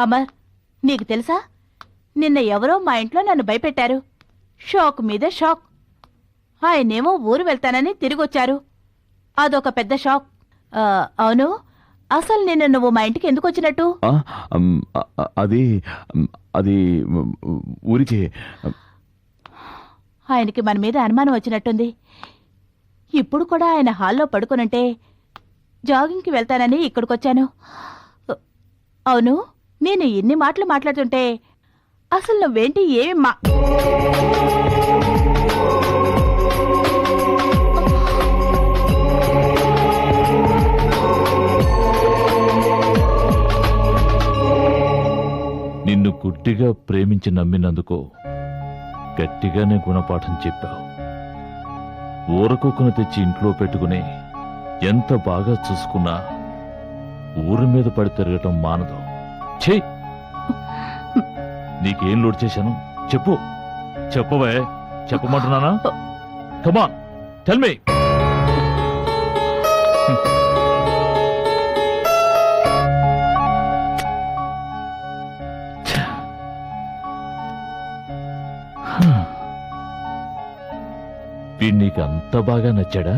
అమర్, నీకు తెలుసా, నిన్న ఎవరో మా ఇంట్లో నన్ను భయపెట్టారు. షాక్ మీద షాక్. ఆయనేమో ఊరు వెళ్తానని తిరిగొచ్చారు. అదొక పెద్ద షాక్. అవును, అసలు నిన్న నువ్వు మా ఇంటికి ఎందుకు వచ్చినట్టు? అది అది ఊరికే. ఆయనకి మన మీద అనుమానం వచ్చినట్టుంది. ఇప్పుడు కూడా ఆయన హాల్లో పడుకునుంటే జాగింగ్కి వెళ్తానని ఇక్కడికొచ్చాను. అవును, నేను ఇన్ని మాటలు మాట్లాడుతుంటే అసలు నువ్వేంటి ఏమి నిన్ను గుడ్డిగా ప్రేమించి నమ్మినందుకు గట్టిగానే గుణపాఠం చెప్పావు. ఊరకుక్కను తెచ్చి ఇంట్లో పెట్టుకుని ఎంత బాగా చూసుకున్నా ఊరి మీద పడి తిరగటం మానదు. ఛీ, నీకేం లోడ్ చేశాను చెప్పు. చెప్పవే, చెప్పమంటున్నానా? కమాన్, టెల్ మీ. వీడు నీకు అంత బాగా నచ్చాడా?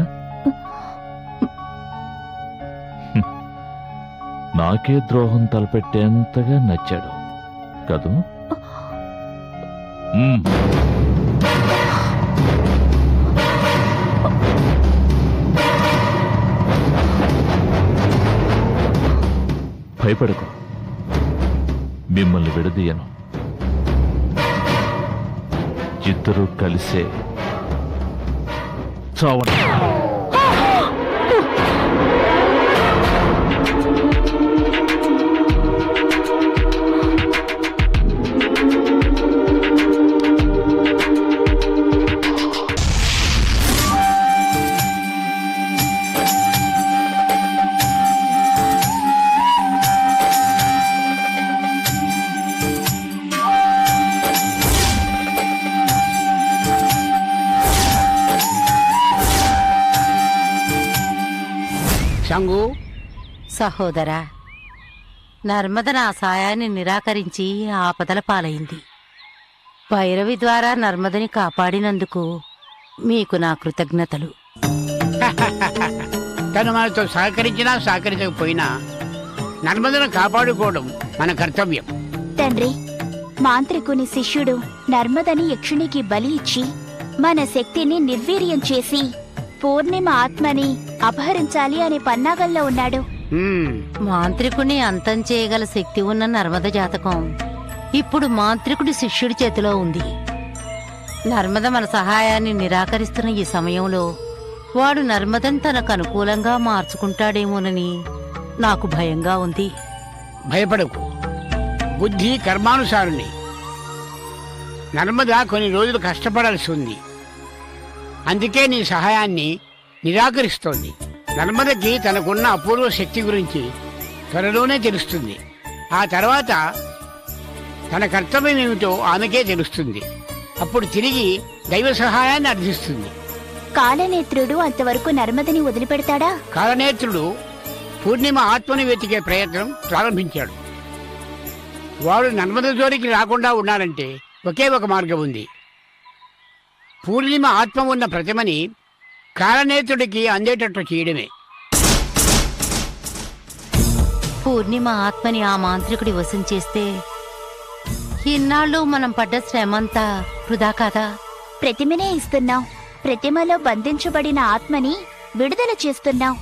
నాకే ద్రోహం తలపెట్టేంతగా నచ్చాడు కదూ? భయపడకు, మిమ్మల్ని విడదీయను. ఇద్దరూ కలిసే చావండి. సహోదరా, నర్మద నా సాయాన్ని నిరాకరించి ఆపదల పాలైంది. భైరవి ద్వారా నర్మదని కాపాడినందుకు మీకు నా కృతజ్ఞతలు. తను మనతో సహకరించినా సహకరించకపోయినా నర్మదను కాపాడుకోవడం మన కర్తవ్యం. తండ్రి, మాంత్రికుని శిష్యుడు నర్మదని యక్షునికి బలి ఇచ్చి మన శక్తిని నిర్వీర్యం చేసి పూర్ణిమ ఆత్మని అపహరించాలి అనే పన్నాగంలో ఉన్నాడు. మాంత్రికుని అంతం చేయగల శక్తి ఉన్న నర్మద జాతకం ఇప్పుడు మాంత్రికుడి శిష్యుడి చేతిలో ఉంది. నర్మద మన సహాయాన్ని నిరాకరిస్తున్న ఈ సమయంలో వాడు నర్మదను తనకు అనుకూలంగా మార్చుకుంటాడేమోనని నాకు భయంగా ఉంది. భయపడకు, బుద్ధి కర్మానుసారుని. నర్మద కొన్ని రోజులు కష్టపడాల్సి ఉంది, అందుకే నీ సహాయాన్ని నిరాకరిస్తోంది. నర్మదకి తనకున్న అపూర్వ శక్తి గురించి త్వరలోనే తెలుస్తుంది. ఆ తర్వాత తన కర్తవ్యం ఏమిటో ఆమెకే తెలుస్తుంది. అప్పుడు తిరిగి దైవ సహాయాన్ని అర్థిస్తుంది. కాలనేత్రుడు అంతవరకు నర్మదని వదిలిపెడతాడా? కాలనేత్రుడు పూర్ణిమ ఆత్మని వెతికే ప్రయత్నం ప్రారంభించాడు. వాడు నర్మద జోలికి రాకుండా ఉండాలంటే ఒకే ఒక మార్గం ఉంది. పూర్ణిమ ఆత్మ ఉన్న ప్రతిమని కాలనేత్రుడికి అందేటట్లు చేయడమే. పూర్ణిమ ఆత్మని ఆ మాంత్రికుడి వశం చేస్తే ఇన్నాళ్ళు మనం పడ్డ శ్రమంతా వృధా కాదా? ప్రతిమనే ఇస్తున్నాం, ప్రతిమలో బంధించబడిన ఆత్మని విడుదల చేస్తున్నాం,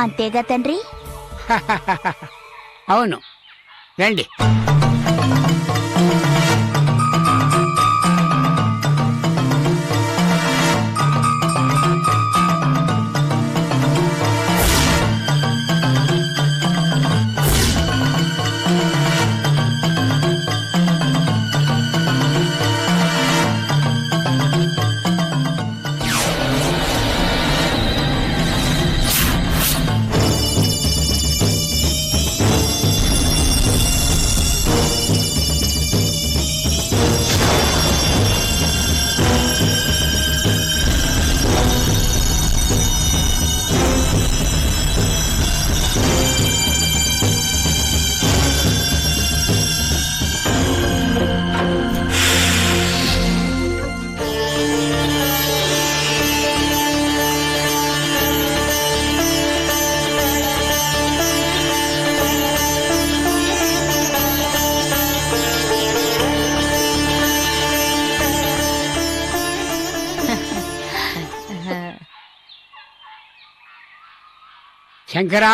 అంతేగా తండ్రి? అవును, రండి. శంకరా,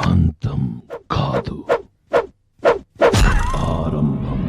అంతం కాదు, ఆరంభం.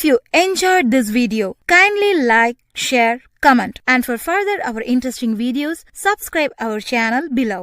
If you enjoyed this video, kindly like, share, comment, and for further our interesting videos, subscribe our channel below.